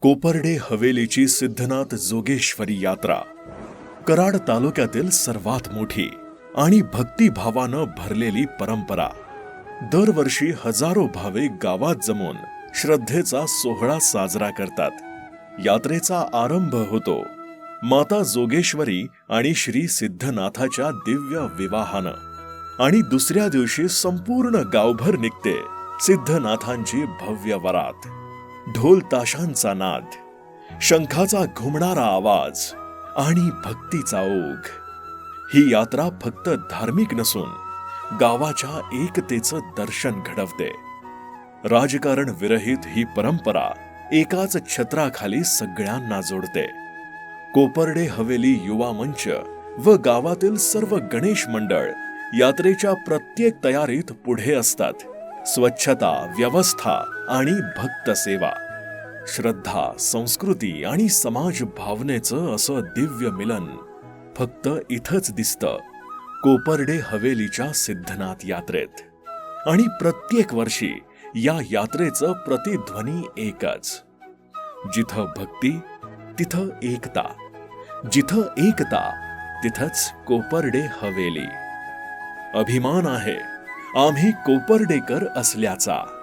कोपर्डे हवेलीची सिद्धनाथ जोगेश्वरी यात्रा कराड तालुक्यातील सर्वात मोठी आणि भक्तिभावानं भरलेली परंपरा. दरवर्षी हजारो भाविक गावात जमून श्रद्धेचा सोहळा साजरा करतात. यात्रेचा आरंभ होतो माता जोगेश्वरी आणि श्री सिद्धनाथाच्या दिव्य विवाहानं आणि दुसऱ्या दिवशी संपूर्ण गावभर निघते सिद्धनाथांची भव्य वरात. ढोल ताशांचा नाद, शंखाचा घुमणारा आवाज आणि भक्तीचा ओघ. ही यात्रा फक्त धार्मिक नसून गावाच्या एकतेचं दर्शन घडवते. राजकारण विरहित ही परंपरा एकाच छत्राखाली सगळ्यांना जोडते. कोपर्डे हवेली युवा मंच व गावातील सर्व गणेश मंडळ यात्रेच्या प्रत्येक तयारीत पुढे असतात. स्वच्छता, व्यवस्था आणि भक्त सेवा, श्रद्धा, संस्कृती आणि समाज भावनेचं असं दिव्य मिलन फक्त इथंच दिसतं कोपर्डे हवेलीच्या सिद्धनाथ यात्रेत. आणि प्रत्येक वर्षी या यात्रेचं प्रतिध्वनी एकच, जिथं भक्ती तिथं एकता, जिथं एकता तिथंच कोपर्डे हवेली. अभिमान आहे आम्ही कोपर्डेकर असल्याचा.